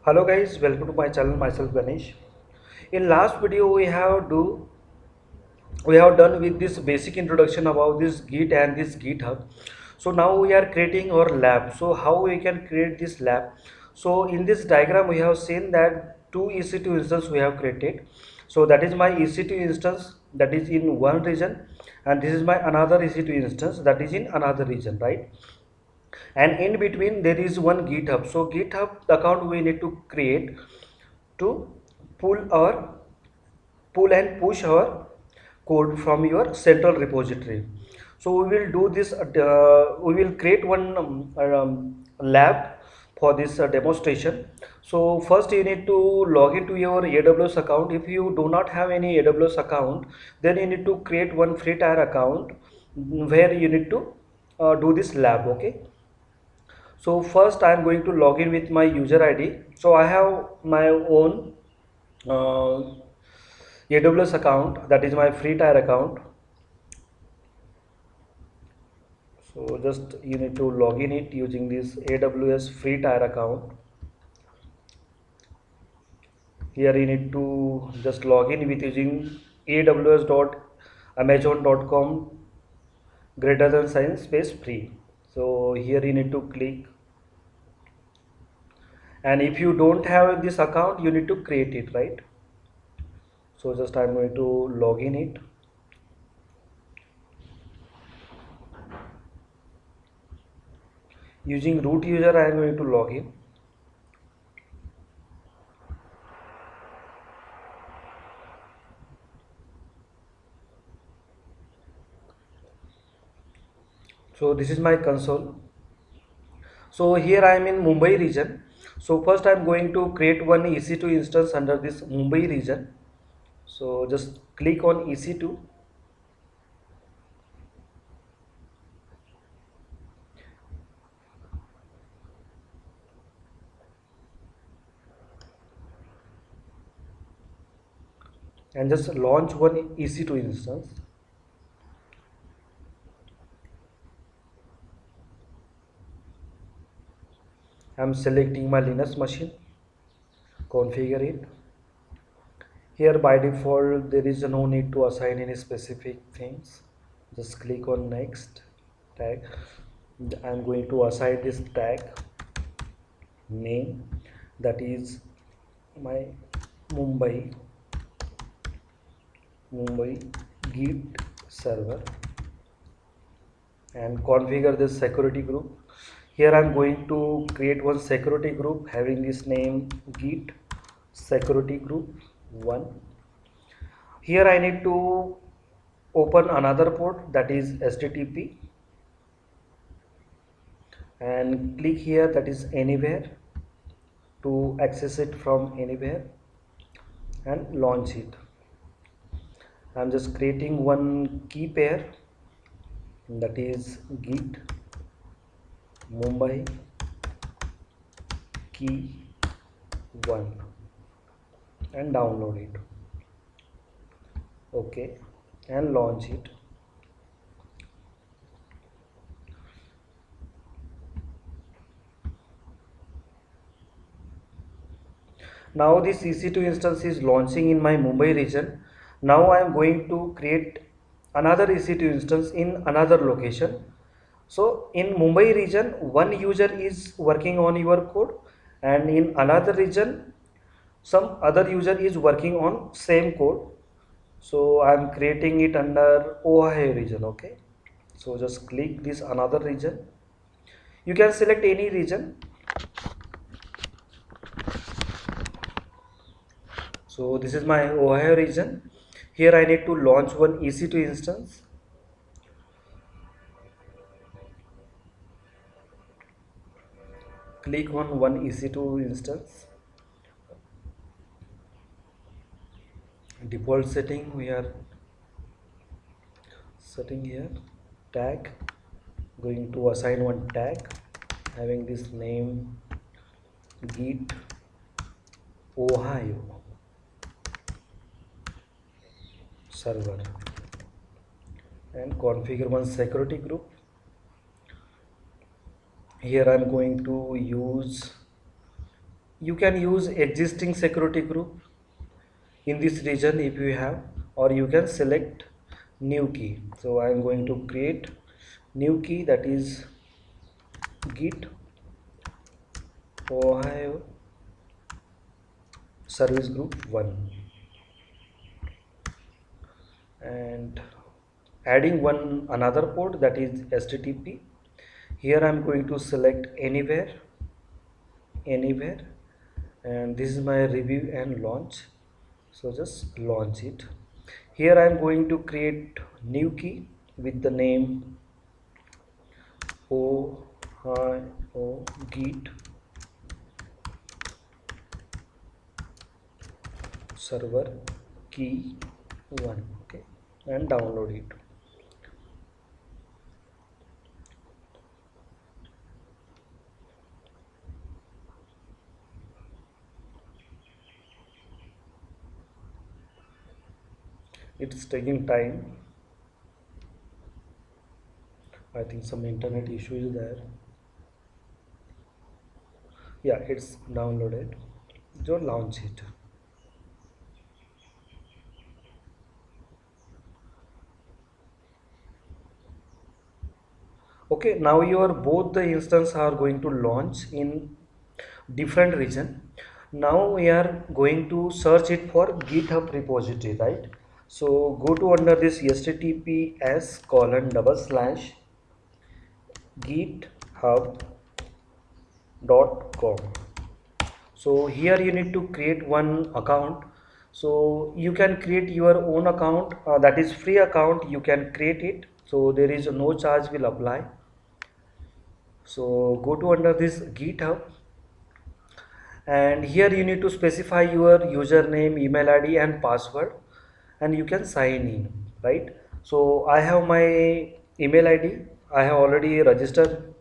Hello guys, welcome to my channel. Myself Ganesh. In last video we have done with this basic introduction about this Git and this GitHub. So now we are creating our lab. So how we can create this lab? So in this diagram we have seen that two EC2 instance we have created. So that is my EC2 instance that is in one region, and this is my another EC2 instance that is in another region, right? And in between there is one GitHub. So GitHub account we need to create to pull our pull and push our code from your central repository. So we will do this, we will create one lab for this demonstration. So first you need to log into your AWS account. If you do not have any AWS account, then you need to create one free tier account where you need to do this lab. Okay, so first I am going to log in with my user ID. So I have my own uh, AWS account, that is my free tier account. So just you need to log in it using this AWS free tier account. Here you need to just log in with using aws.amazon.com greater than sign space free. So here you need to click, and if you don't have this account you need to create it, right? So just I'm going to log in it. Using root user I am going to log in. So this is my console. So here I am in Mumbai region. So first I am going to create one EC2 instance under this Mumbai region. So just click on EC2, and just launch one EC2 instance. I am selecting my Linux machine, configure it. Here by default there is no need to assign any specific things. Just click on next tag. I am going to assign this tag name, that is my Mumbai Git server, and configure this security group. Here I'm going to create one security group having this name Git security group 1. Here I need to open another port, that is HTTP, and click here, that is anywhere, to access it from anywhere, and launch it. I'm just creating one key pair, that is Git Mumbai key 1, and download it. Okay, and launch it. Now this EC2 instance is launching in my Mumbai region. Now I am going to create another EC2 instance in another location. So in Mumbai region, one user is working on your code, and in another region, some other user is working on same code. So I am creating it under Ohio region. Okay, so just click this another region. You can select any region. So this is my Ohio region. Here I need to launch one EC2 instance. Click on one EC2 instance. Default setting we are setting here. Tag, going to assign one tag having this name Git Ohio server, and configure one security group. Here I am going to use you can use existing security group in this region if you have, or you can select new key. So I am going to create new key, that is git ohio service group 1, and adding one another port, that is http. Here I'm going to select anywhere, and this is my review and launch. So just launch it. Here I'm going to create new key with the name ohio git server key 1. Okay, and download it. It's taking time. I think some internet issue is there. Yeah, it's downloaded. Just launch it. Okay, now your both the instance are going to launch in different region. Now we are going to search it for GitHub repository, right? So go to under this https colon double slash github.com. So here you need to create one account. So you can create your own account, that is free account, you can create it, so there is no charge will apply. So go to under this GitHub, and here you need to specify your username, email id and password, and you can sign in, right? So I have my email id, I have already registered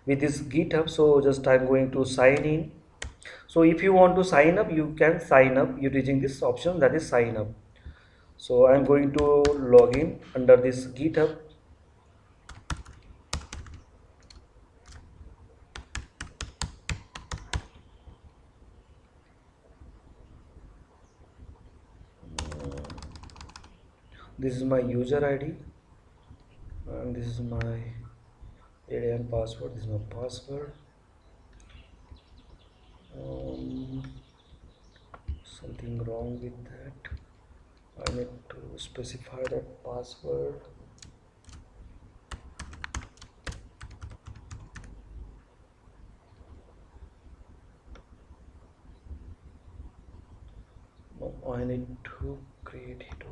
with this GitHub, so just I'm going to sign in. So if you want to sign up, you can sign up using this option, that is sign up. So I'm going to log in under this GitHub. This is my user id, and this is my id and password. This is my password. Something wrong with that. I need to specify that password. No, I need to create it.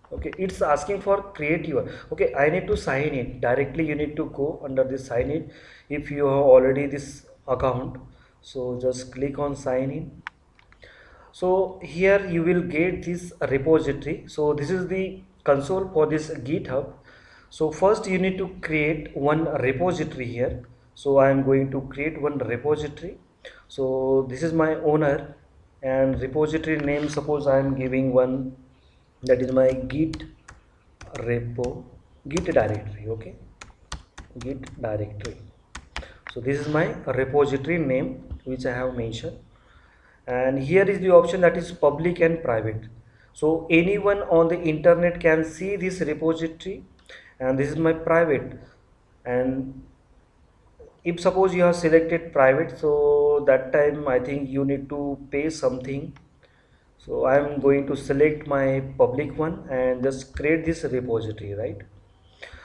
Okay, it's asking for create your. Okay, I need to sign in directly. You need to go under this sign in if you have already this account. So just click on sign in. So here you will get this repository. So this is the console for this GitHub. So first you need to create one repository here. So I am going to create one repository. So this is my owner, and repository name, suppose I am giving one, that is my git repo, git directory. Okay, git directory. So this is my repository name which I have mentioned, and here is the option, that is public and private. So anyone on the internet can see this repository, and this is my private. And if suppose you have selected private, so that time I think you need to pay something. So I am going to select my public one and just create this repository, right?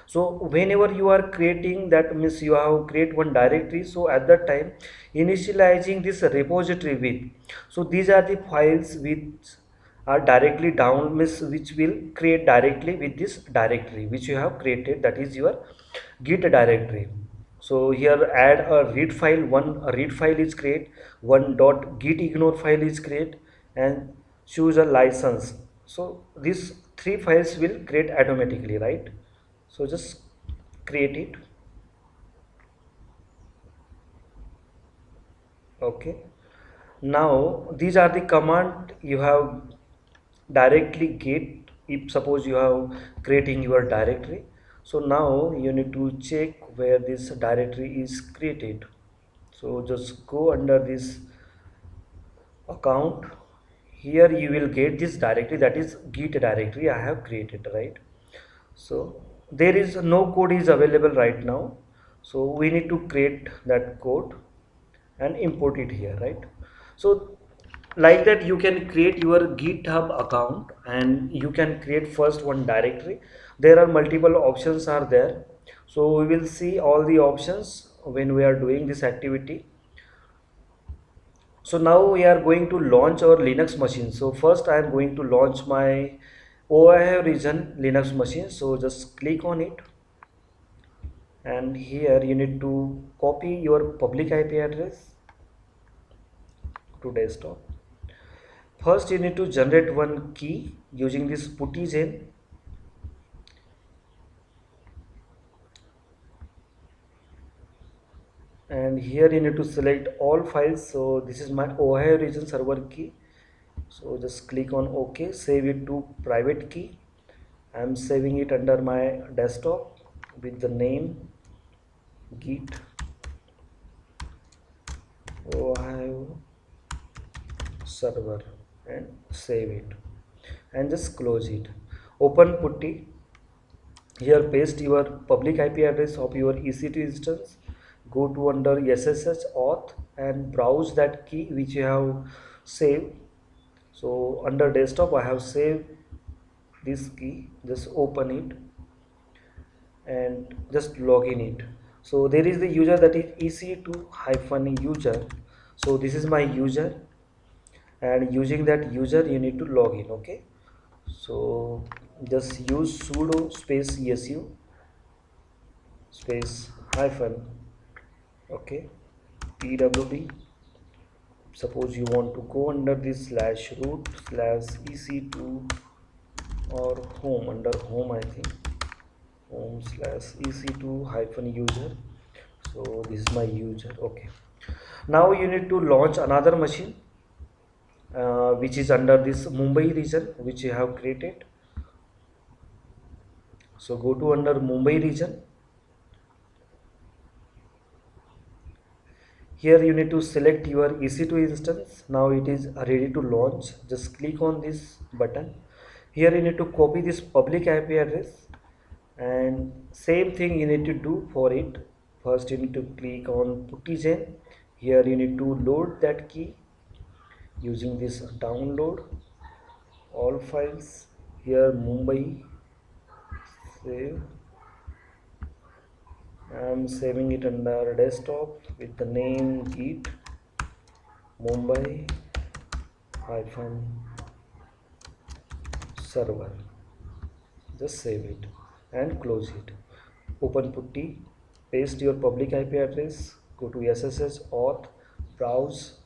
So whenever you are creating, that means you have create one directory, so at that time initializing this repository with, so these are the files which are directly down, means which will create directly with this directory which you have created, that is your git directory. So here add a read file, one read file is create, one dot git ignore file is create, and choose a license. So these three files will create automatically, right? So just create it. Okay, now these are the command you have directly get if suppose you have creating your directory. So now you need to check where this directory is created. So just go under this account. Here you will get this directory, that is git directory I have created, right? So there is no code is available right now, so we need to create that code and import it here, right? So like that you can create your GitHub account and you can create first one directory. There are multiple options are there, so we will see all the options when we are doing this activity. So now we are going to launch our Linux machine. So first I am going to launch my Ohio region Linux machine. So just click on it, and here you need to copy your public IP address to desktop. First you need to generate one key using this puttygen, and here you need to select all files. So this is my Ohio region server key. So just click on OK, save it to private key. I am saving it under my desktop with the name git Ohio server, and save it and just close it. Open putty. Here paste your public IP address of your EC2 instance. Go to under SSH auth and browse that key which you have saved. So under desktop I have saved this key. Just open it and just log in it. So there is the user, that is ec2-user. So this is my user, and using that user you need to log in. Okay, so just use sudo space su space hyphen, okay, pwd. Suppose you want to go under this slash root slash ec2 or home, under home I think, home slash ec2-user. So this is my user. Okay, now you need to launch another machine which is under this Mumbai region which you have created. So go to under Mumbai region. Here you need to select your EC2 instance. Now it is ready to launch. Just click on this button. Here you need to copy this public IP address, and same thing you need to do for it. First you need to click on puttygen. Here you need to load that key using this download all files. Here Mumbai, save. I am saving it under desktop with the name git Mumbai hyphen server. Just save it and close it. Open putty, paste your public IP address, go to SSH auth, browse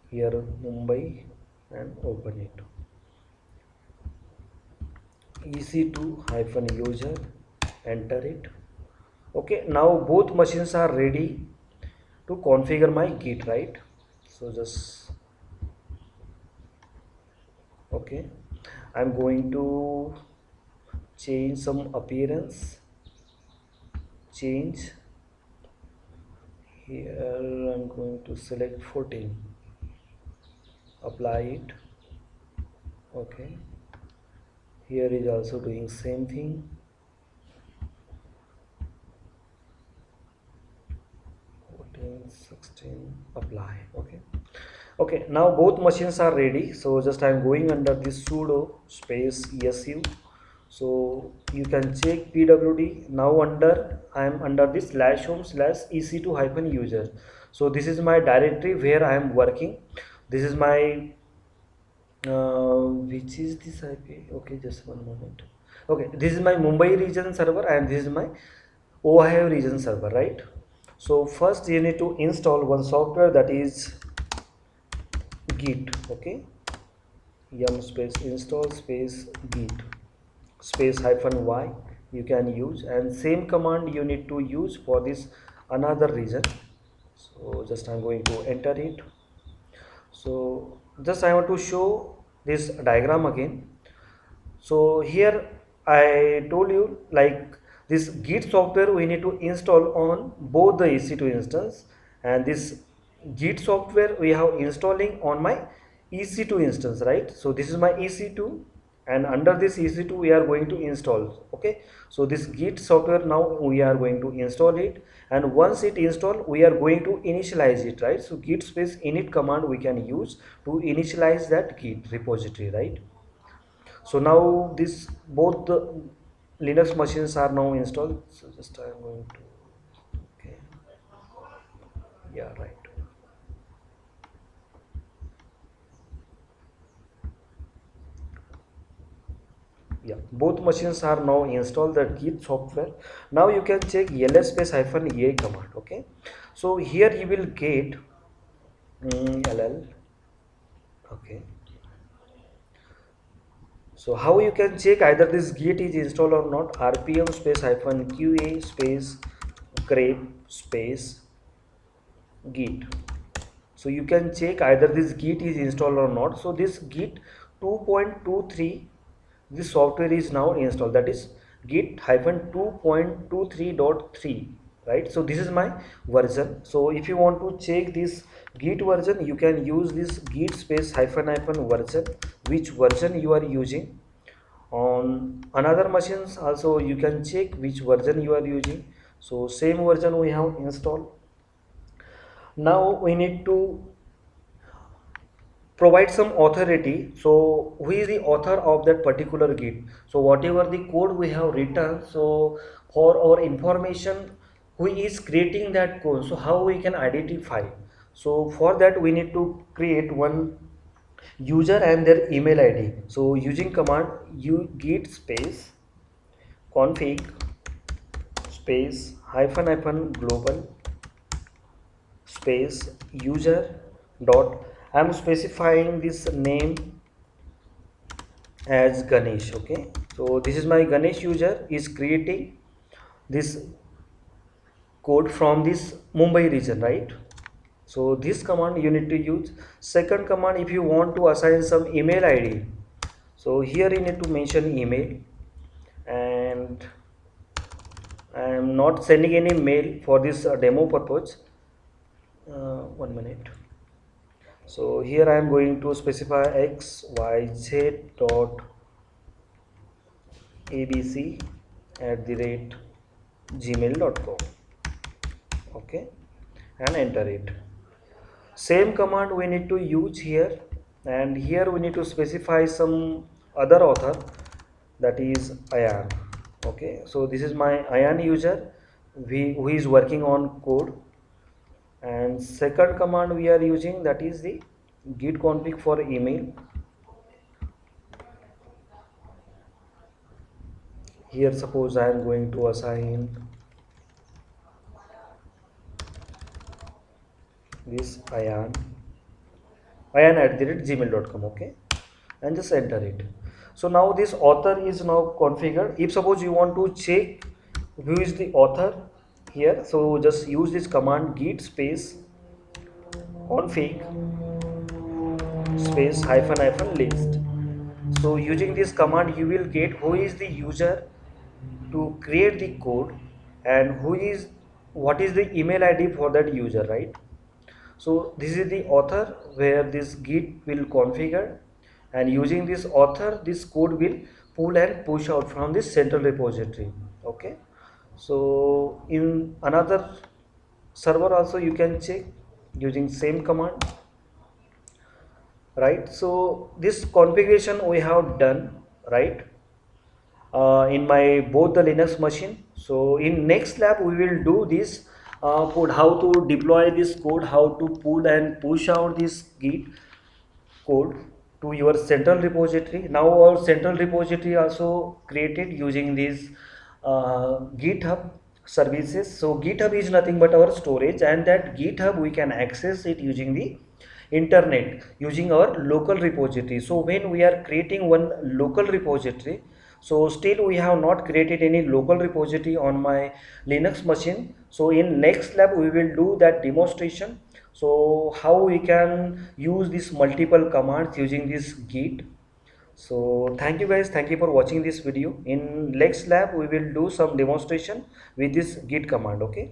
here Mumbai and open it. ec2-user, enter it. Okay, now both machines are ready to configure my git, right? So just, okay, I'm going to change some appearance, change. Here I'm going to select 14, apply it. Okay, here is also doing same thing. 14, 16, apply. Okay, okay, now both machines are ready. So just I'm going under this sudo space su. So you can check pwd. Now under I am under this slash home slash ec2-user. So this is my directory where I am working. This is my which is this IP? Okay, just one moment. Okay, this is my Mumbai region server and this is my Ohio region server, right? So first you need to install one software, that is git. Okay, yum space install space git space -y you can use, and same command you need to use for this another region. So just I'm going to enter it. So just I want to show this diagram again. So here I told you, like, this git software we need to install on both the EC2 instance, and this Git software we have installing on my EC2 instance, right? So this is my EC2, and under this EC2 we are going to install. Okay, so this Git software now we are going to install it, and once it install we are going to initialize it, right? So git space init command we can use to initialize that Git repository, right? So now this both the Linux machines are now installed. So just I am going to, okay, yeah, right. Yeah, both machines are now installed the Git software. Now you can check ls space hyphen "-a" command. Okay, so here you will get ll. Okay, so how you can check either this Git is installed or not? rpm space hyphen "qa" space grep space Git. So you can check either this Git is installed or not. So this Git 2.23, this software is now installed, that is Git hyphen 2.23.3, right? So this is my version. So if you want to check this Git version, you can use this Git space hyphen hyphen version, which version you are using. On another machines also you can check which version you are using. So same version we have installed. Now we need to provide some authority. So who is the author of that particular Git? So whatever the code we have written, so for our information, who is creating that code, so how we can identify? So for that we need to create one user and their email ID. So using command git space config space hyphen hyphen global space user dot, I am specifying this name as Ganesh. Okay, so this is my Ganesh user is creating this code from this Mumbai region, right? So this command you need to use. Second command, if you want to assign some email ID, so here you need to mention email, and I am not sending any mail for this demo purpose. 1 minute. So here I am going to specify xyz dot abc@gmail.com. Okay, and enter it. Same command we need to use here, and here we need to specify some other author, that is Ayan. Okay, so this is my Ayan user who is working on code, and second command we are using, that is the git config for email. Here suppose I am going to assign this Ayan @gmail.com. Okay, and just enter it. So now this author is now configured. If suppose you want to check who is the author here, so just use this command git space config space hyphen hyphen list. So using this command you will get who is the user to create the code, and what is the email ID for that user, right? So this is the author where this git will configure, and using this author this code will pull and push out from this central repository. Okay, so in another server also you can check using same command, right? So this configuration we have done, right, in my both the Linux machine. So in next lab we will do this code, how to deploy this code, how to pull and push out this git code to your central repository. Now our central repository also created using these GitHub services. So GitHub is nothing but our storage, and that GitHub we can access it using the internet, using our local repository. So when we are creating one local repository, so still we have not created any local repository on my Linux machine. So in next lab we will do that demonstration, so how we can use these multiple commands using this git. So thank you guys, thank you for watching this video. In next lab we will do some demonstration with this git command. Okay.